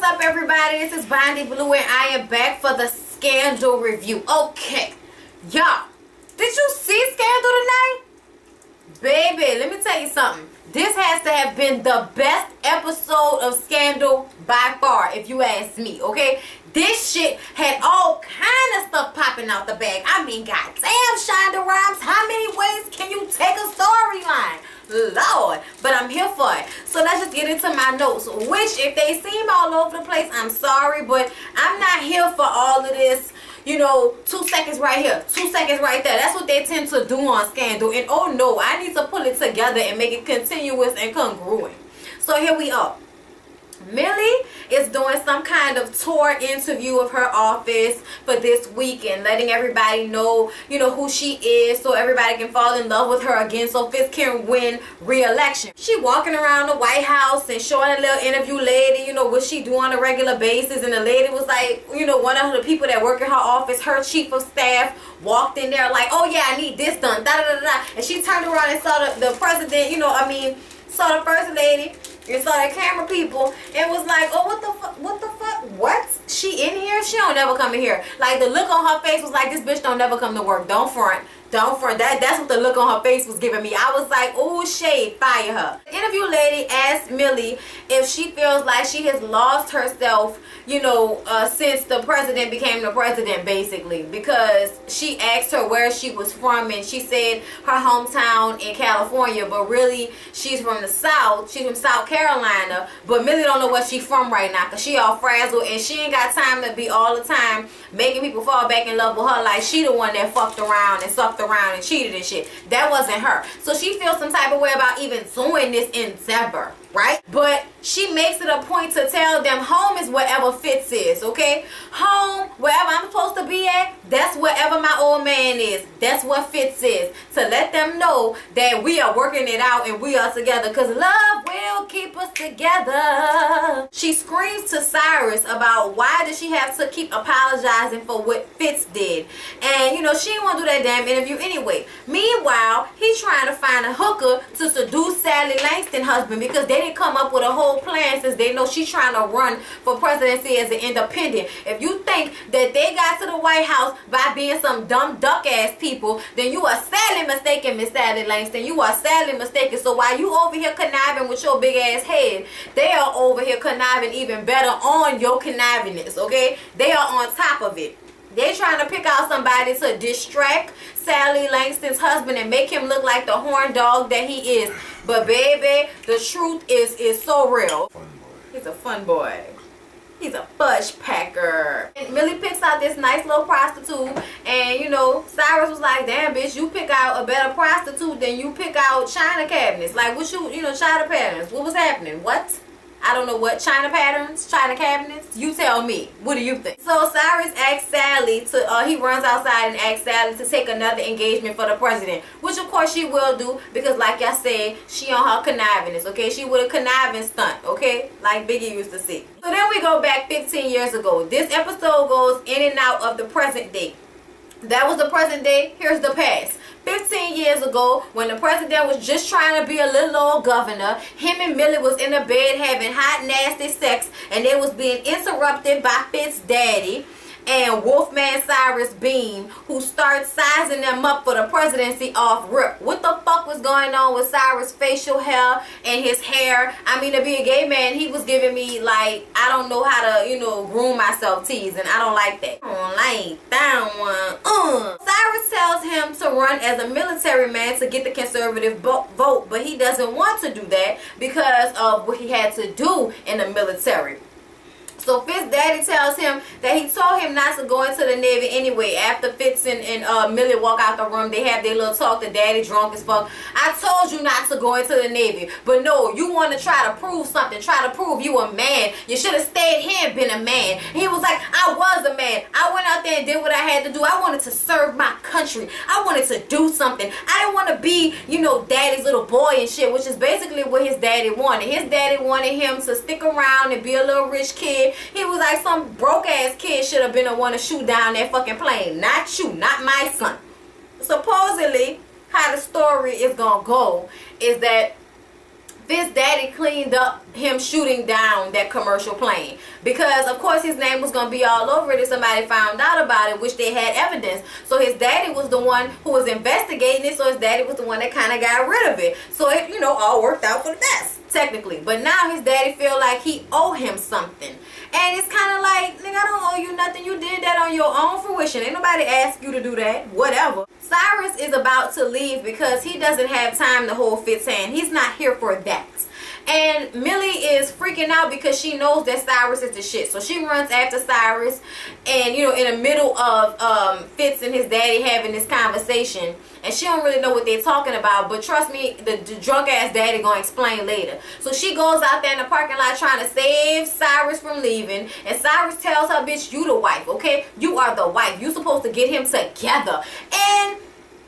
up, everybody? This is Bondy Blue, and I am back for the Scandal review. Okay, y'all, did you see Scandal tonight? Baby, let me tell you something. This has to have been the best episode of Scandal by far, if you ask me, okay? This shit had all kind of stuff popping out the bag. I mean, goddamn, Shonda Rhimes, how many ways can you take a storyline? Lord, but I'm here for it. So let's just get into my notes, which if they seem all over the place, I'm sorry, but I'm not here for all of this, you know, 2 seconds right here, 2 seconds right there. That's what they tend to do on Scandal. And oh no, I need to pull it together and make it continuous and congruent. So here we are. Millie is doing some kind of tour interview of her office for this week and letting everybody know, you know, who she is, so everybody can fall in love with her again, so Fitz can win re-election. She walking around the White House and showing a little interview lady, you know, what she do on a regular basis, and the lady was like, you know, one of the people that work in her office, her chief of staff, walked in there like, oh yeah, I need this done, da da da da, and she turned around and saw the president, you know, saw the first lady, and saw the camera people, and was like, oh, what the fuck, what? She in here? She don't never come in here. Like, the look on her face was like, this bitch don't never come to work. Don't front. That's what the look on her face was giving me. I was like, oh, shade, fire her. The interview lady asked Millie if she feels like she has lost herself, you know, since the president became the president, basically, because she asked her where she was from, and she said her hometown in California, but really she's from the South. She's from South Carolina, but Millie don't know where she's from right now because she all frazzled, and she ain't got time to be all the time making people fall back in love with her like she the one that fucked around and sucked around and cheated and shit. That wasn't her. So she feels some type of way about even doing this endeavor, right? But she makes it a point to tell them home is wherever Fitz is, okay? Home, wherever I'm supposed to be at, that's wherever my old man is. That's what Fitz is. To let them know that we are working it out and we are together, because love will keep us together. She screams to Cyrus about why does she have to keep apologizing for what Fitz did. And, you know, she didn't want to do that damn interview anyway. Meanwhile, he's trying to find a hooker to seduce Sally Langston's husband, because they didn't come up with a whole plan since they know she's trying to run for presidency as an independent. If you think that they got to the White House by being some dumb duck ass people, then you are sadly mistaken, Miss Sally Langston. You are sadly mistaken. So while you over here conniving with your big ass head, they are over here conniving even better on your connivingness, okay? They are on top of it. They're trying to pick out somebody to distract Sally Langston's husband and make him look like the horn dog that he is. But baby, the truth is so real. He's a fun boy. He's a fudge packer. And Millie picks out this nice little prostitute, and you know, Cyrus was like, damn bitch, you pick out a better prostitute than you pick out china cabinets. Like, what you know, china patterns. What was happening? What? I don't know what. China patterns? China cabinets? You tell me. What do you think? So Cyrus asks Sally to, he runs outside and asks Sally to take another engagement for the president. Which of course she will do, because like I said, she on her connivingness, okay? She with a conniving stunt, okay? Like Biggie used to say. So then we go back 15 years ago. This episode goes in and out of the present day. That was the present day. Here's the past. 15 years ago, when the president was just trying to be a little old governor, him and Millie was in the bed having hot, nasty sex, and they was being interrupted by Fitz's daddy and Wolfman Cyrus Beam, who started sizing them up for the presidency off rip. What the fuck was going on with Cyrus' facial hair and his hair? I mean, to be a gay man, he was giving me, like, I don't know how to, you know, groom myself tease, and I don't like that. I don't like that one. Cyrus tells him to run as a military man to get the conservative vote, but he doesn't want to do that because of what he had to do in the military. So Fitz's daddy tells him that he told him not to go into the Navy anyway. After Fitz and Millie walk out the room, they have their little talk. The daddy drunk as fuck. I told you not to go into the Navy. But no, you want to try to prove something. Try to prove you a man. You should have stayed here and been a man. And he was like, I was a man. I went out there and did what I had to do. I wanted to serve my country. I wanted to do something. I didn't want to be, you know, daddy's little boy and shit, which is basically what his daddy wanted. His daddy wanted him to stick around and be a little rich kid. He was like, some broke ass kid should have been the one to shoot down that fucking plane. Not you, not my son. Supposedly, how the story is gonna go is that Fitz daddy cleaned up him shooting down that commercial plane, because of course his name was going to be all over it if somebody found out about it, which they had evidence. So his daddy was the one who was investigating it, so his daddy was the one that kind of got rid of it. So it, you know, all worked out for the best, technically. But now his daddy feel like he owe him something. And it's kind of like, nigga, I don't owe you nothing. You did that on your own fruition. Ain't nobody asked you to do that. Whatever. Cyrus is about to leave because he doesn't have time to hold Fitz's hand. He's not here for that. And Millie is freaking out because she knows that Cyrus is the shit. So she runs after Cyrus, and you know, in the middle of Fitz and his daddy having this conversation, and she don't really know what they're talking about, but trust me, the drunk ass daddy gonna explain later. So she goes out there in the parking lot trying to save Cyrus from leaving, and Cyrus tells her, bitch, you the wife, okay? You are the wife. You supposed to get him together. And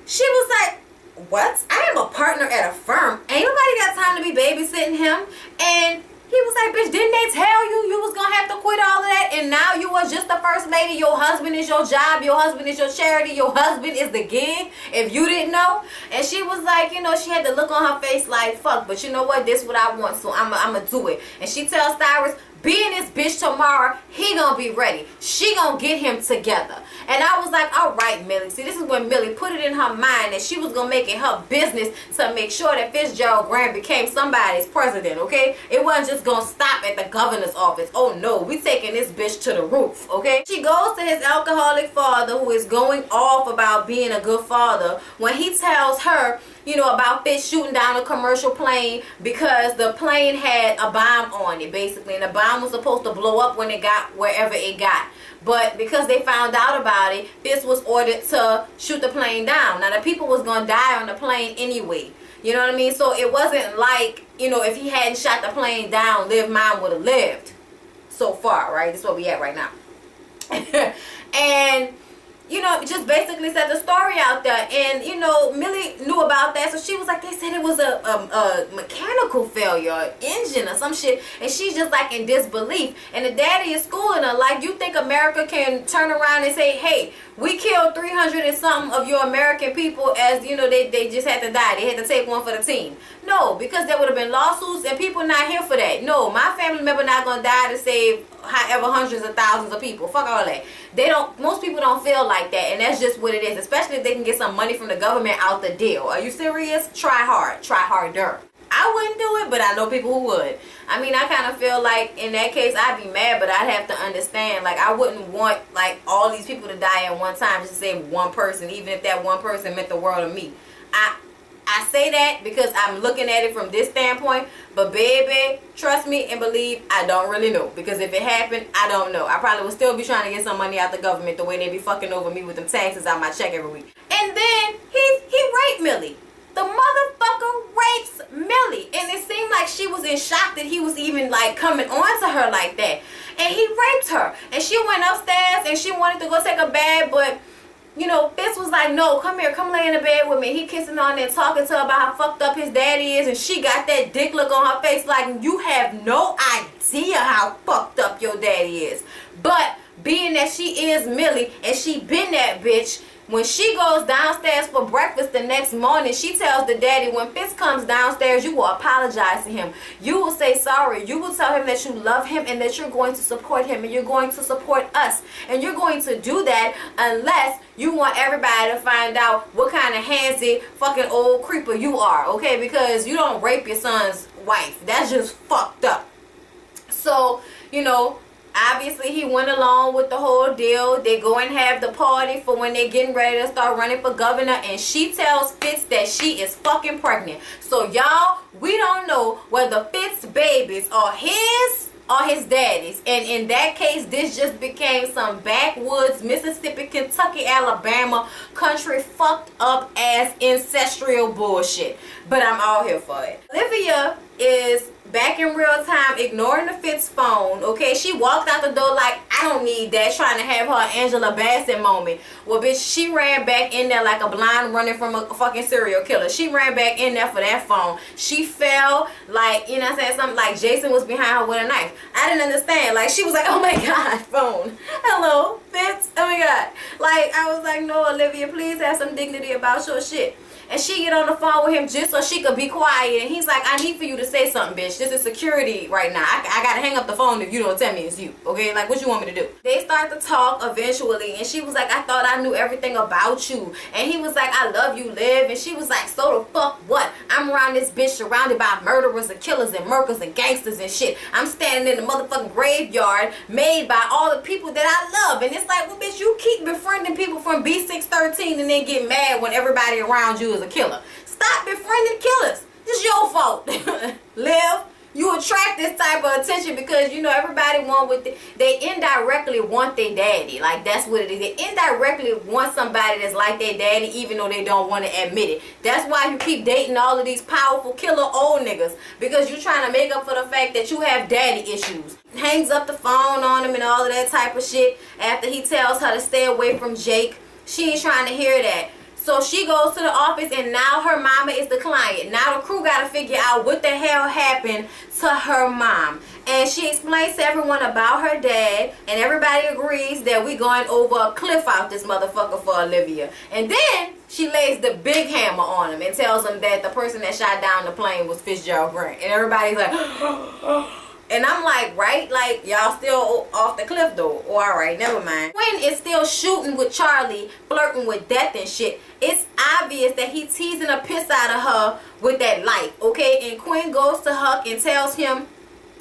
she was like, what? I am a partner at a firm. Ain't nobody got time to be babysitting him. And he was like, bitch, didn't they tell you you was gonna have to quit all of that? And now you are just the first lady. Your husband is your job. Your husband is your charity. Your husband is the gig, if you didn't know. And she was like, you know, she had the look on her face like, fuck, but you know what? This is what I want, so I'm gonna do it. And she tells Cyrus, be in this bitch tomorrow. He gonna be ready. She gonna get him together. And I was like, all right, Millie. See, this is when Millie put it in her mind that she was gonna make it her business to make sure that Fitzgerald Graham became somebody's president, okay? It wasn't just gonna stop at the governor's office. Oh no, we taking this bitch to the roof, okay? She goes to his alcoholic father, who is going off about being a good father, when he tells her, you know, about Fitz shooting down a commercial plane because the plane had a bomb on it, basically. And the bomb was supposed to blow up when it got wherever it got. But because they found out about it, Fitz was ordered to shoot the plane down. Now, the people was going to die on the plane anyway. You know what I mean? So it wasn't like, you know, if he hadn't shot the plane down, Liv Mine would have lived so far, right? That's where we at right now. And you know, just basically set the story out there. And, you know, Millie knew about that. So she was like, they said it was a mechanical failure, engine or some shit. And she's just like in disbelief. And the daddy is schooling her. Like, you think America can turn around and say, hey, we killed 300 and something of your American people, as, you know, they just had to die. They had to take one for the team. No, because there would have been lawsuits and people not here for that. No, my family member not going to die to save however hundreds of thousands of people. Fuck all that. They don't, most people don't feel like that, and that's just what it is, especially if they can get some money from the government out the deal. Are you serious? Try hard. Try harder. I wouldn't do it, but I know people who would. I mean, I kind of feel like in that case I'd be mad, but I'd have to understand, like, I wouldn't want like all these people to die at one time just to save one person, even if that one person meant the world to me. I say that because I'm looking at it from this standpoint, but baby, trust me and believe, I don't really know. Because if it happened, I don't know. I probably would still be trying to get some money out the government the way they be fucking over me with them taxes out my check every week. And then he raped Millie. The motherfucker rapes Millie. And it seemed like she was in shock that he was even like coming on to her like that. And he raped her. And she went upstairs and she wanted to go take a bath, but you know, Fitz was like, no, come here, come lay in the bed with me. He kissing on there, talking to her about how fucked up his daddy is, and she got that dick look on her face like, you have no idea how fucked up your daddy is. But being that she is Millie, and she been that bitch, when she goes downstairs for breakfast the next morning, she tells the daddy, when Fitz comes downstairs, you will apologize to him. You will say sorry. You will tell him that you love him and that you're going to support him and you're going to support us. And you're going to do that unless you want everybody to find out what kind of handsy fucking old creeper you are, okay? Because you don't rape your son's wife. That's just fucked up. So, you know, obviously, he went along with the whole deal. They go and have the party for when they're getting ready to start running for governor. And she tells Fitz that she is fucking pregnant. So, y'all, we don't know whether Fitz babies are his or his daddy's. And in that case, this just became some backwoods, Mississippi, Kentucky, Alabama country fucked up ass ancestral bullshit. But I'm all here for it. Olivia is back in real time, ignoring the Fitz phone, okay? She walked out the door like, I don't need that, trying to have her Angela Bassett moment. Well, bitch, she ran back in there like a blind running from a fucking serial killer. She ran back in there for that phone. She fell like, you know what I'm saying, something like Jason was behind her with a knife. I didn't understand. Like, she was like, oh my God, phone. Hello, Fitz. Oh my God. Like, I was like, no, Olivia, please have some dignity about your shit. And she get on the phone with him just so she could be quiet. And he's like, I need for you to say something, bitch. This is security right now. I gotta hang up the phone if you don't tell me it's you. Okay? Like, what you want me to do? They start to talk eventually. And she was like, I thought I knew everything about you. And he was like, I love you, Liv. And she was like, so the fuck what? I'm around this bitch surrounded by murderers and killers and murkers and gangsters and shit. I'm standing in the motherfucking graveyard made by all the people that I love. And it's like, well, bitch, you keep befriending people from B613 and then get mad when everybody around you is a killer. Stop befriending killers. It's your fault. Liv, you attract this type of attention because, you know, everybody want what they indirectly want their daddy. Like, that's what it is. They indirectly want somebody that's like their daddy even though they don't want to admit it. That's why you keep dating all of these powerful killer old niggas, because you're trying to make up for the fact that you have daddy issues. Hangs up the phone on him and all of that type of shit after he tells her to stay away from Jake. She ain't trying to hear that. So she goes to the office and now her mama is the client. Now the crew got to figure out what the hell happened to her mom. And she explains to everyone about her dad. And everybody agrees that we going over a cliff out this motherfucker for Olivia. And then she lays the big hammer on him and tells him that the person that shot down the plane was Fitzgerald Grant. And everybody's like... And I'm like, right? Like, y'all still off the cliff though. Oh, alright, never mind. Quinn is still shooting with Charlie, flirting with death and shit. It's obvious that he teasing a piss out of her with that light, okay? And Quinn goes to Huck and tells him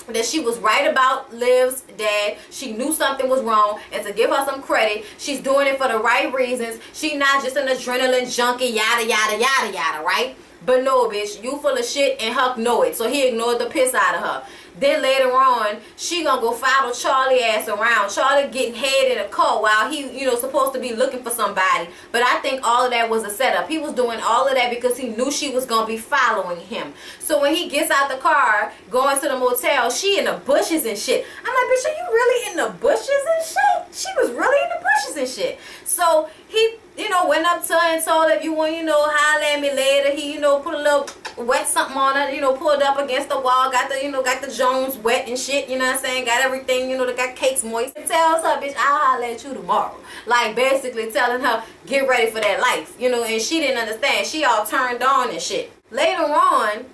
that she was right about Liv's dad. She knew something was wrong, and to give her some credit, she's doing it for the right reasons. She's not just an adrenaline junkie, yada, yada, yada, yada, right? But no, bitch, you full of shit, and Huck know it. So he ignored the piss out of her. Then later on, she gonna go follow Charlie ass around. Charlie getting head in a car while he, you know, supposed to be looking for somebody. But I think all of that was a setup. He was doing all of that because he knew she was gonna be following him. So when he gets out the car, going to the motel, she in the bushes and shit. I'm like, bitch, are you really in the bushes and shit? She was really in the bushes and shit. So he, you know, went up to her and told her, if you want, you know, holler at me later. He, you know, put a little wet something on her, you know, pulled up against the wall, got the, you know, got the Jones wet and shit, you know what I'm saying? Got everything, you know, that got cakes moist. It tells her, bitch, I'll holler at you tomorrow. Like, basically telling her, get ready for that life, you know, and she didn't understand. She all turned on and shit. Later on,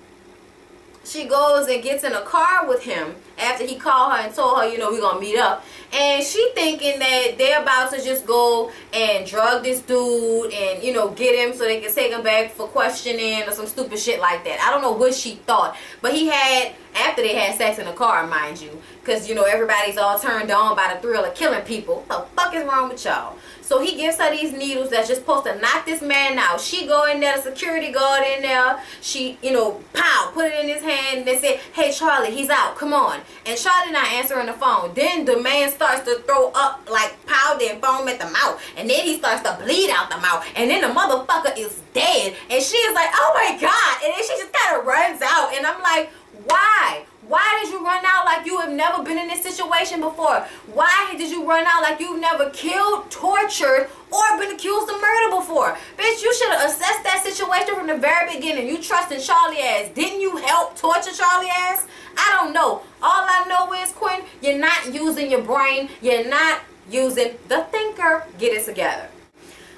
she goes and gets in a car with him after he called her and told her, you know, we're gonna meet up. And she thinking that they're about to just go and drug this dude and, you know, get him so they can take him back for questioning or some stupid shit like that. I don't know what she thought. But he had, after they had sex in the car, mind you, because, you know, everybody's all turned on by the thrill of killing people. What the fuck is wrong with y'all? So he gives her these needles that's just supposed to knock this man out. She go in there, the security guard in there. She, you know, pow, put it in his hand and they say, hey, Charlie, he's out. Come on. And Charlie not answering the phone. Then the man starts to throw up like powder and foam at the mouth. And then he starts to bleed out the mouth. And then the motherfucker is dead. And she is like, oh my God. And then she just kind of runs out. And I'm like, why? Why did you run out like you have never been in this situation before? Why did you run out like you've never killed, tortured, or been accused of murder before? Bitch, you should have assessed that situation from the very beginning. You trusted Charlie ass. Didn't you help torture Charlie ass? I don't know. All I know is, Quinn, you're not using your brain. You're not using the thinker. Get it together.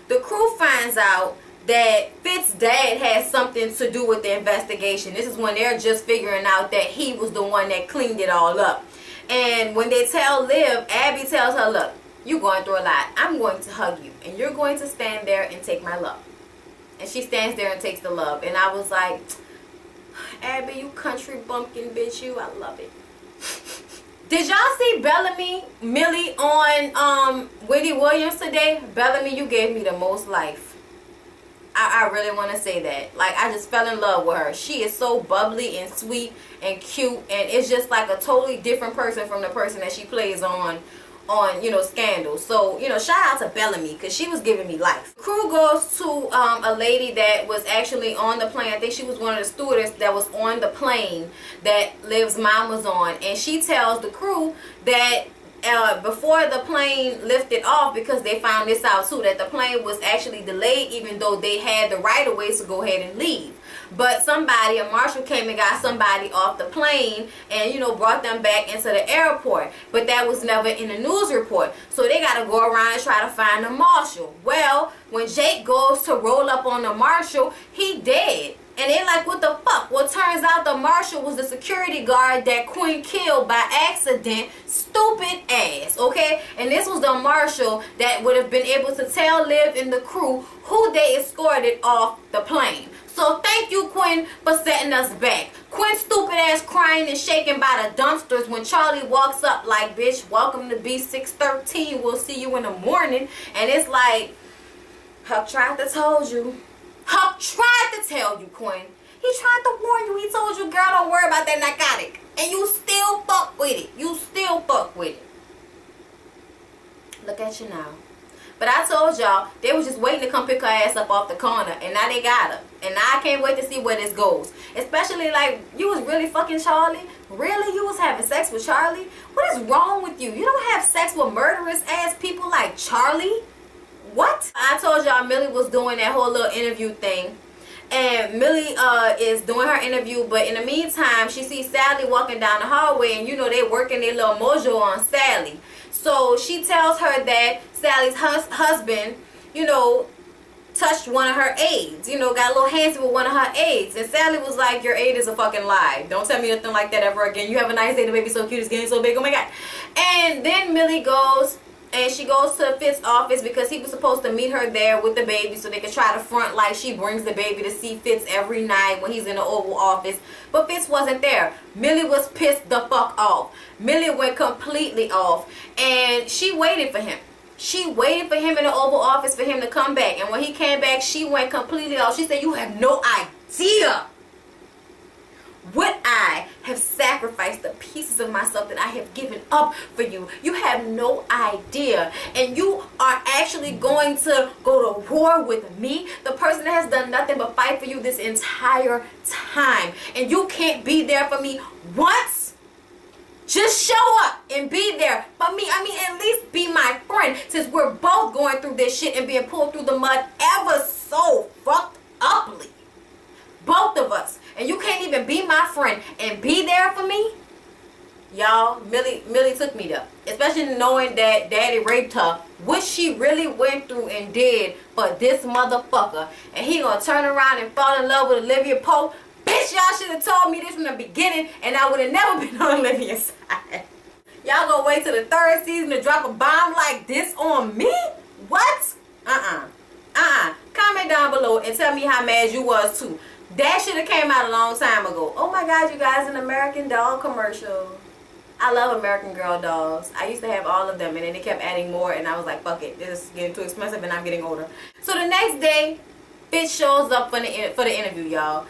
The crew finds out that Fitz's dad has something to do with the investigation. This is when they're just figuring out that he was the one that cleaned it all up. And when they tell Liv, Abby tells her, look, you're going through a lot. I'm going to hug you. And you're going to stand there and take my love. And she stands there and takes the love. And I was like, Abby, you country bumpkin bitch, you. I love it. Did y'all see Bellamy Millie on Wendy Williams today? Bellamy, you gave me the most life. I really want to say that. Like, I just fell in love with her. She is so bubbly and sweet and cute, and it's just like a totally different person from the person that she plays on you know, Scandal. So, you know, shout out to Bellamy because she was giving me life. Crew goes to a lady that was actually on the plane. I think she was one of the stewardess that was on the plane that Liv's mom was on, and she tells the crew that before the plane lifted off, because they found this out too, that the plane was actually delayed even though they had the right of way to go ahead and leave. But somebody, a marshal, came and got somebody off the plane and, you know, brought them back into the airport. But that was never in the news report. So they got to go around and try to find the marshal. Well, when Jake goes to roll up on the marshal, he dead. And they like, what the fuck? Well, turns out the marshal was the security guard that Quinn killed by accident. Stupid ass, okay? And this was the marshal that would have been able to tell Liv and the crew who they escorted off the plane. So thank you, Quinn, for setting us back. Quinn stupid ass crying and shaking by the dumpsters when Charlie walks up like, bitch, welcome to B613. We'll see you in the morning. And it's like, Huck tried to told you. Huck tried to tell you, Quinn. He tried to warn you. He told you, girl, don't worry about that narcotic. And you still fuck with it. You still fuck with it. Look at you now. But I told y'all, they was just waiting to come pick her ass up off the corner. And now they got her. And now I can't wait to see where this goes. Especially like, you was really fucking Charlie? Really? You was having sex with Charlie? What is wrong with you? You don't have sex with murderous ass people like Charlie? What? I told y'all Millie was doing that whole little interview thing. And Millie is doing her interview, but in the meantime, she sees Sally walking down the hallway, and you know they working their little mojo on Sally. So she tells her that Sally's husband, you know, touched one of her aides. You know, got a little handsy with one of her aides. And Sally was like, your aide is a fucking lie. Don't tell me nothing like that ever again. You have a nice day, the baby's so cute, it's getting so big, oh my god. And then Millie goes, and she goes to Fitz's office because he was supposed to meet her there with the baby so they could try to front like she brings the baby to see Fitz every night when he's in the Oval Office. But Fitz wasn't there. Millie was pissed the fuck off. Millie went completely off. And she waited for him. She waited for him in the Oval Office for him to come back. And when he came back, she went completely off. She said, you have no idea what I have sacrificed, the pieces of myself that I have given up for you. You have no idea. And you are actually going to go to war with me, the person that has done nothing but fight for you this entire time. And you can't be there for me once. Just show up and be there for me. I mean, at least be my friend, since we're both going through this shit and being pulled through the mud ever so fucked uply. Both of us. And you can't even be my friend and be there for me? Y'all, Millie took me there. Especially knowing that Daddy raped her. What she really went through and did for this motherfucker. And he gonna turn around and fall in love with Olivia Pope. Bitch, y'all should have told me this from the beginning and I would have never been on Olivia's side. Y'all gonna wait till the third season to drop a bomb like this on me? What? Comment down below and tell me how mad you was too. That should have came out a long time ago. Oh my god, you guys, an American Doll commercial. I love American Girl dolls. I used to have all of them and then they kept adding more and I was like, fuck it, this is getting too expensive and I'm getting older. So the next day, bitch shows up for the interview, y'all.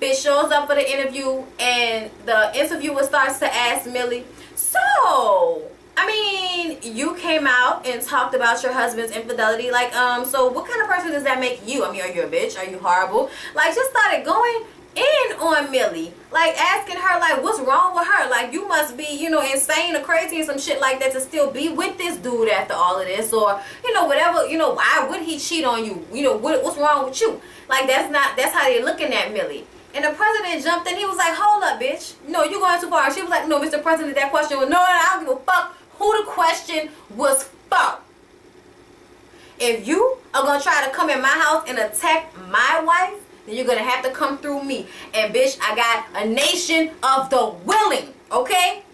Bitch shows up for the interview and the interviewer starts to ask Millie, so, I mean, you came out and talked about your husband's infidelity. Like, so what kind of person does that make you? I mean, are you a bitch? Are you horrible? Like, just started going in on Millie. Like, asking her, like, what's wrong with her? Like, you must be, you know, insane or crazy and some shit like that to still be with this dude after all of this. Or, you know, whatever, you know, why would he cheat on you? You know, what's wrong with you? Like, that's how they're looking at Millie. And the president jumped in. He was like, hold up, bitch. No, you're going too far. She was like, no, Mr. President, that question was, no, I don't give a fuck who the question was for. If you are going to try to come in my house and attack my wife, then you're going to have to come through me. And bitch, I got a nation of the willing, okay?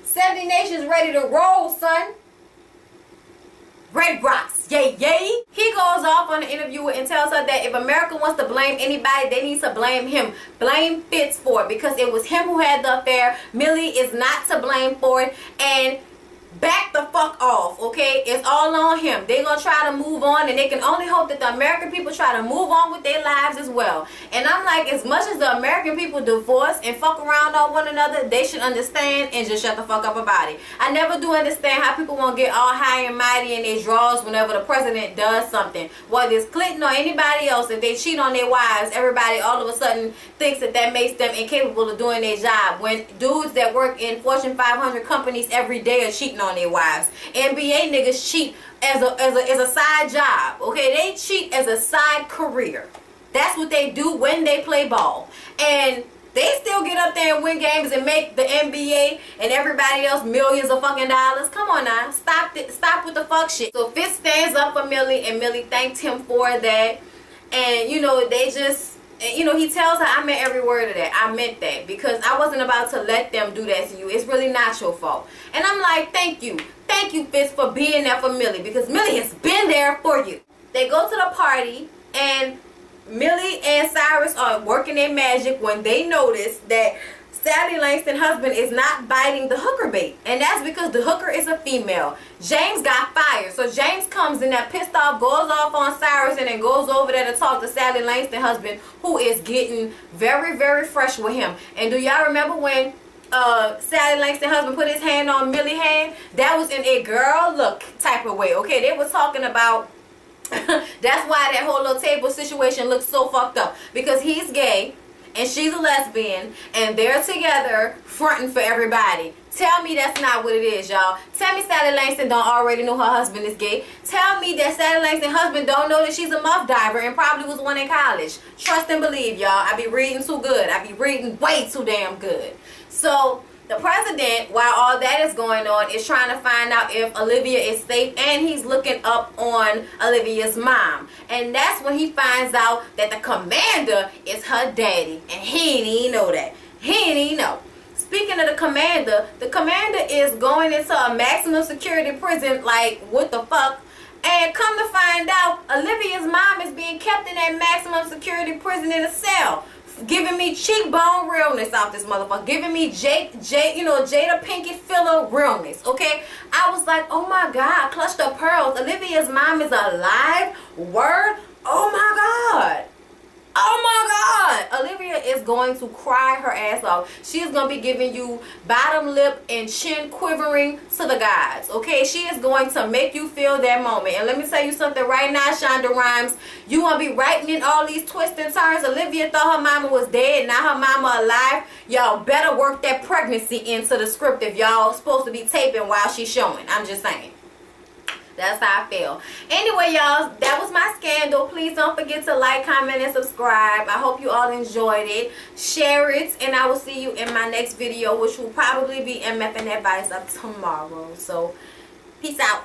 70 nations ready to roll, son. Red rocks, yay, yay. He goes off on the interview and tells her that if America wants to blame anybody, they need to blame him. Blame Fitz for it because it was him who had the affair. Millie is not to blame for it. And back the fuck off, okay? It's all on him. They're gonna try to move on, and they can only hope that the American people try to move on with their lives as well. And I'm like, as much as the American people divorce and fuck around on one another, they should understand and just shut the fuck up about it. I never do understand how people want to get all high and mighty in their draws whenever the president does something. Whether it's Clinton or anybody else, if they cheat on their wives, everybody all of a sudden thinks that that makes them incapable of doing their job. When dudes that work in Fortune 500 companies every day are cheating on their wives. NBA niggas cheat as a side job, okay? They cheat as a side career. That's what they do when they play ball. And they still get up there and win games and make the NBA and everybody else millions of fucking dollars. Come on now. Stop with the fuck shit. So Fitz stands up for Millie, and Millie thanked him for that. And, you know, they just... And, you know, he tells her, I meant every word of that. I meant that. Because I wasn't about to let them do that to you. It's really not your fault. And I'm like, thank you. Thank you, Fitz, for being there for Millie. Because Millie has been there for you. They go to the party, and Millie and Cyrus are working their magic when they notice that Sally Langston's husband is not biting the hooker bait. And that's because the hooker is a female. James got fired. So James comes in there pissed off, goes off on Cyrus, and then goes over there to talk to Sally Langston's husband, who is getting very, very fresh with him. And do y'all remember when Sally Langston's husband put his hand on Millie's hand? That was in a girl look type of way. Okay, they were talking about that's why that whole little table situation looks so fucked up. Because he's gay and she's a lesbian, and they're together fronting for everybody. Tell me that's not what it is, y'all. Tell me Sally Langston don't already know her husband is gay. Tell me that Sally Langston's husband don't know that she's a muff diver and probably was one in college. Trust and believe, y'all. I be reading too good. I be reading way too damn good. So the president, while all that is going on, is trying to find out if Olivia is safe, and he's looking up on Olivia's mom. And that's when he finds out that the commander is her daddy, and he didn't even know that. He didn't even know. Speaking of the commander is going into a maximum security prison, like, what the fuck? And come to find out, Olivia's mom is being kept in that maximum security prison in a cell. Giving me cheekbone realness off this motherfucker. Giving me Jada Pinkett filler realness, okay? I was like, oh my God, clutched up pearls. Olivia's mom is alive? Word? Oh my God. Oh my God. Olivia is going to cry her ass off. She is going to be giving you bottom lip and chin quivering to the gods, okay? She is going to make you feel that moment. And let me tell you something right now, Shonda Rhimes. You want to be writing in all these twists and turns. Olivia thought her mama was dead, now her mama alive. Y'all better work that pregnancy into the script if y'all supposed to be taping while she's showing. I'm just saying. That's how I feel. Anyway, y'all, that was my scandal. Please don't forget to like, comment, and subscribe. I hope you all enjoyed it. Share it, and I will see you in my next video, which will probably be MF and advice of tomorrow. So, peace out.